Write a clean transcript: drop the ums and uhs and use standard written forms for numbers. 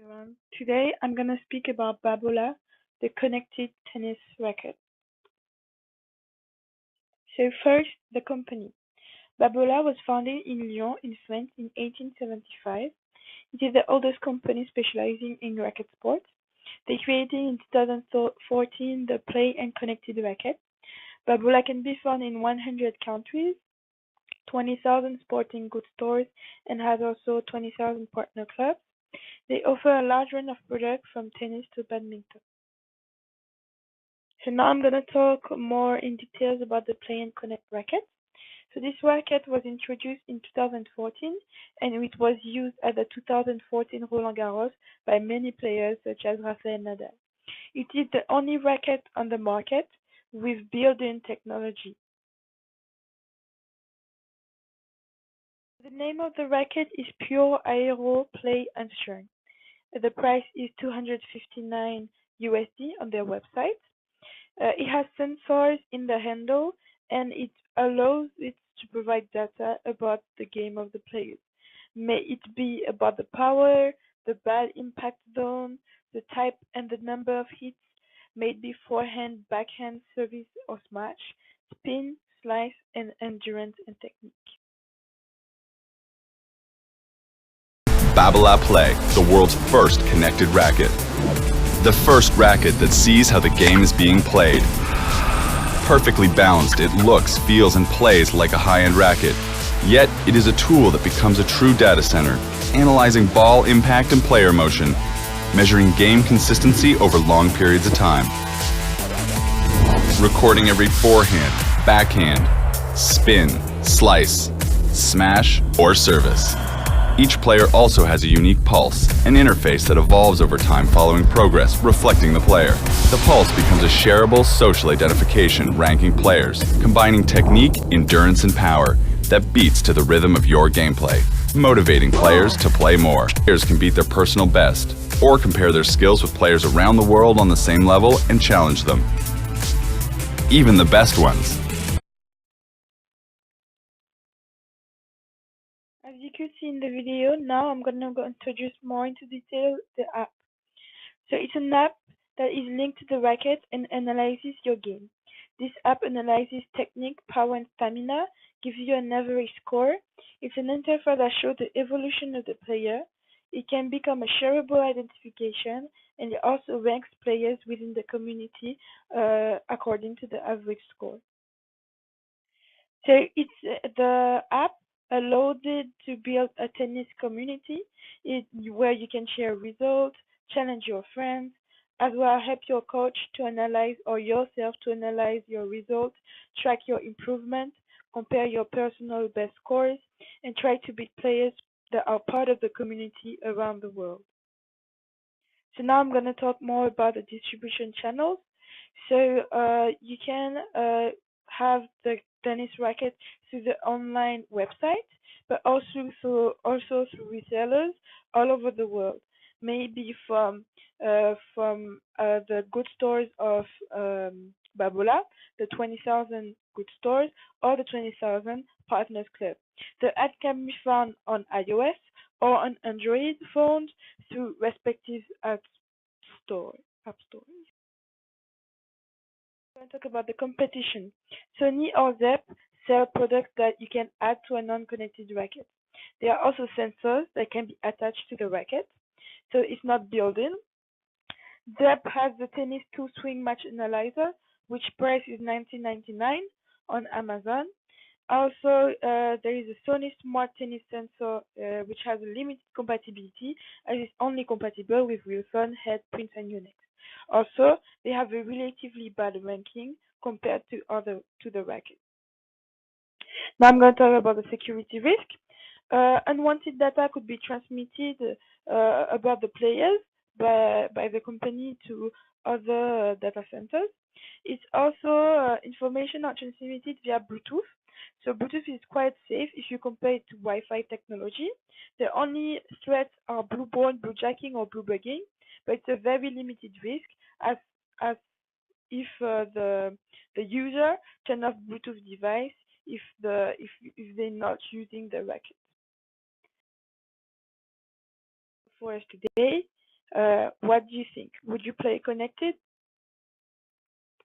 Everyone. Today I'm going to speak about Babolat, the connected tennis racket. So first, the company. Babolat was founded in Lyon in France in 1875. It is the oldest company specializing in racket sports. They created in 2014 the play and connected racket. Babolat can be found in 100 countries, 20,000 sporting goods stores, and has also 20,000 partner clubs. They offer a large range of products from tennis to badminton. So now I'm gonna talk more in details about the Play and Connect racket. So this racket was introduced in 2014 and it was used at the 2014 Roland Garros by many players such as Rafael Nadal. It is the only racket on the market with built-in technology. The name of the racket is Pure Aero Play and Strength. The price is 259 USD on their website. It has sensors in the handle and it allows it to provide data about the game of the players. May it be about the power, the ball impact zone, the type and the number of hits, may it be forehand, backhand, service or smash, spin, slice, and endurance and technique. Babolat Play, the world's first connected racket. The first racket that sees how the game is being played. Perfectly balanced, it looks, feels, and plays like a high-end racket. Yet, it is a tool that becomes a true data center, analyzing ball impact and player motion, measuring game consistency over long periods of time, recording every forehand, backhand, spin, slice, smash, or service. Each player also has a unique pulse, an interface that evolves over time following progress, reflecting the player. The pulse becomes a shareable social identification ranking players, combining technique, endurance, and power that beats to the rhythm of your gameplay, motivating players to play more. Players can beat their personal best, or compare their skills with players around the world on the same level and challenge them. Even the best ones. As you could see in the video, now I'm gonna go introduce more into detail the app. So it's an app that is linked to the racket and analyzes your game. This app analyzes technique, power, and stamina, gives you an average score. It's an interface that shows the evolution of the player. It can become a shareable identification, and it also ranks players within the community according to the average score. So it's the app allowed it to build a tennis community where you can share results, challenge your friends, as well help your coach to analyze or yourself to analyze your results, track your improvement, compare your personal best scores, and try to beat players that are part of the community around the world. So now I'm going to talk more about the distribution channels. So you can have the tennis racket through the online website, but also through resellers all over the world. Maybe from the good stores of Babola, the 20,000 good stores, or the 20,000 partners club. The ad can be found on iOS or on Android phones through respective app stores. We're going to talk about the competition. Sony or Zepp sell products that you can add to a non-connected racket. There are also sensors that can be attached to the racket, so it's not built-in. Zepp has the Tennis 2 Swing Match Analyzer, which price is $19.99 on Amazon. Also, there is a Sony Smart Tennis Sensor, which has a limited compatibility, as it's only compatible with Wilson, Head, Prince, and Unix. Also, they have a relatively bad ranking compared to the racket. Now I'm going to talk about the security risk. Unwanted data could be transmitted about the players by the company to other data centers. It's also information are transmitted via Bluetooth. So Bluetooth is quite safe if you compare it to Wi-Fi technology. The only threats are blueborn, bluejacking, or bluebugging, but it's a very limited risk as if the user turn off Bluetooth device if they're not using the racket. For us today, What do you think? Would you play connected?